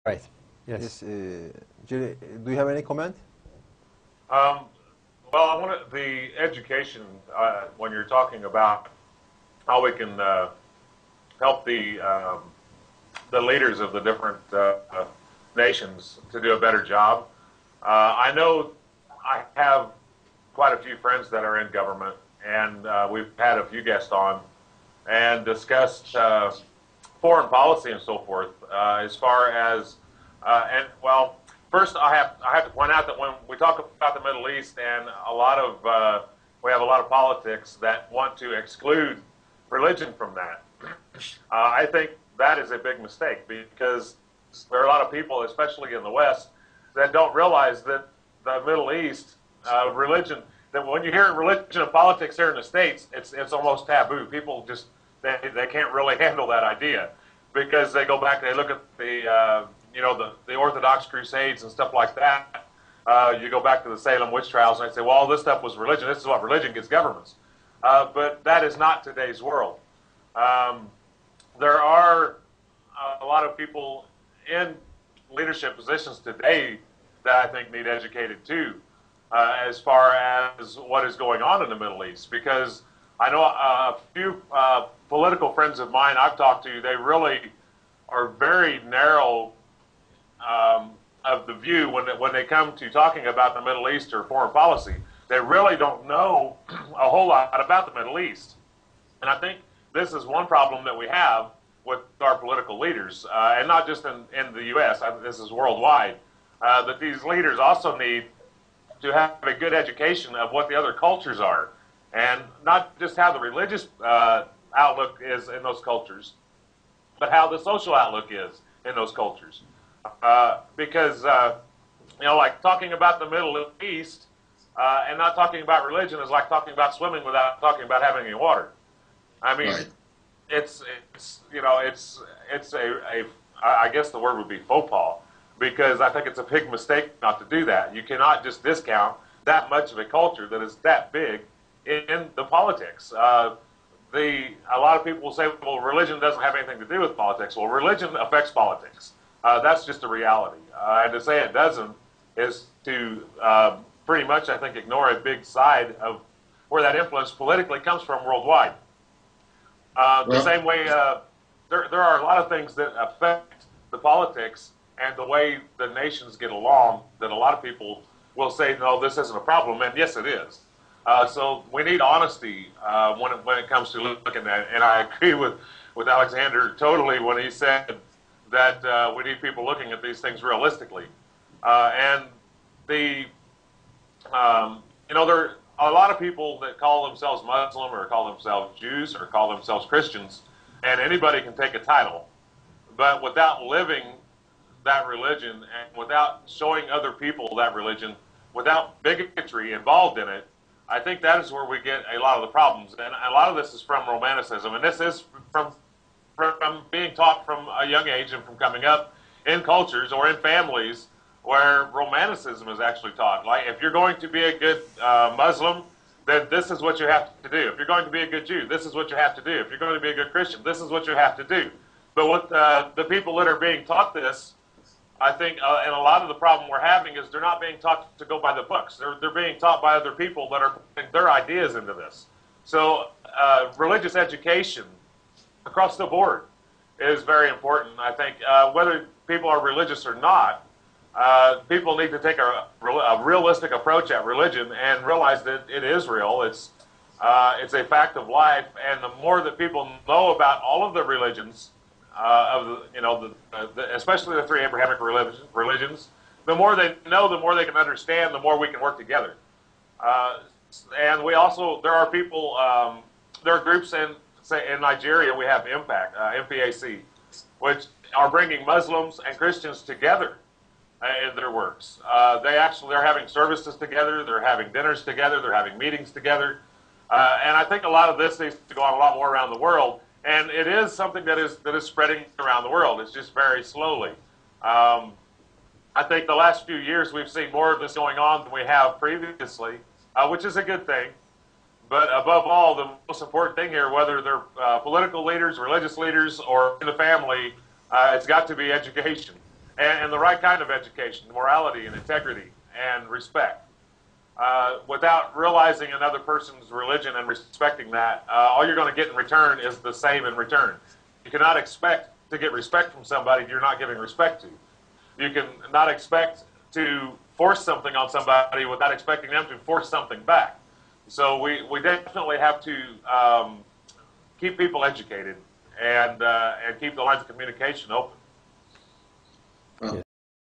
Right. Yes. Yes, Jerry, do you have any comment? Um, well, I want to, the education, when you're talking about how we can help the leaders of the different nations to do a better job. I know I have quite a few friends that are in government, and we've had a few guests on and discussed foreign policy and so forth. As far as and well, first I have to point out that when we talk about the Middle East and a lot of we have a lot of politics that want to exclude religion from that. I think that is a big mistake because there are a lot of people, especially in the West, that don't realize that the Middle East religion. That when you hear religion and politics here in the States, it's almost taboo. People just they can't really handle that idea because they go back and they look at the the Orthodox Crusades and stuff like that. You go back to the Salem witch trials and they say, well, all this stuff was religion. This is what religion gets governments. But that is not today's world. There are a lot of people in leadership positions today that I think need educated too, as far as what is going on in the Middle East. Because I know a few political friends of mine I've talked to, they really are very narrow of the view when they come to talking about the Middle East or foreign policy. They really don't know a whole lot about the Middle East. And I think this is one problem that we have with our political leaders, and not just in the U.S., this is worldwide, that these leaders also need to have a good education of what the other cultures are, and not just how the religious outlook is in those cultures, but how the social outlook is in those cultures. Because, like talking about the Middle East and not talking about religion is like talking about swimming without talking about having any water. I mean, Right. it's I guess the word would be faux pas, because I think it's a big mistake not to do that. You cannot just discount that much of a culture that is that big in the politics. A lot of people will say, well, religion doesn't have anything to do with politics. Well, religion affects politics. That's just a reality. And to say it doesn't is to pretty much, I think, ignore a big side of where that influence politically comes from worldwide. The Well, same way, there are a lot of things that affect the politics and the way the nations get along that a lot of people will say, no, this isn't a problem, and yes, it is. So we need honesty when it comes to looking at it. And I agree with Alexander totally when he said that we need people looking at these things realistically. And the, there are a lot of people that call themselves Muslim or call themselves Jews or call themselves Christians, and anybody can take a title. But without living that religion and without showing other people that religion, without bigotry involved in it, I think that is where we get a lot of the problems. And a lot of this is from Romanticism, and this is from being taught from a young age and from coming up in cultures or in families where Romanticism is actually taught. Like, if you're going to be a good Muslim, then this is what you have to do. If you're going to be a good Jew, this is what you have to do. If you're going to be a good Christian, this is what you have to do. But with the people that are being taught this, I think, and a lot of the problem we're having is they're not being taught to go by the books. They're being taught by other people that are putting their ideas into this. So religious education across the board is very important. I think whether people are religious or not, people need to take a realistic approach at religion and realize that it is real. It's a fact of life, and the more that people know about all of the religions, especially the three Abrahamic religions, the more they know, the more they can understand, the more we can work together. And we also, there are people, there are groups in Nigeria. We have Impact, MPAC, which are bringing Muslims and Christians together in their works. They're having services together, they're having dinners together, they're having meetings together. And I think a lot of this needs to go on a lot more around the world. And it is something that is spreading around the world. It's just very slowly. I think the last few years we've seen more of this going on than we have previously, which is a good thing. But above all, the most important thing here, whether they're political leaders, religious leaders, or in the family, it's got to be education. and the right kind of education, morality and integrity and respect. Without realizing another person's religion and respecting that, all you're going to get in return is the same in return. You cannot expect to get respect from somebody you're not giving respect to. You can not expect to force something on somebody without expecting them to force something back. So we definitely have to keep people educated and keep the lines of communication open.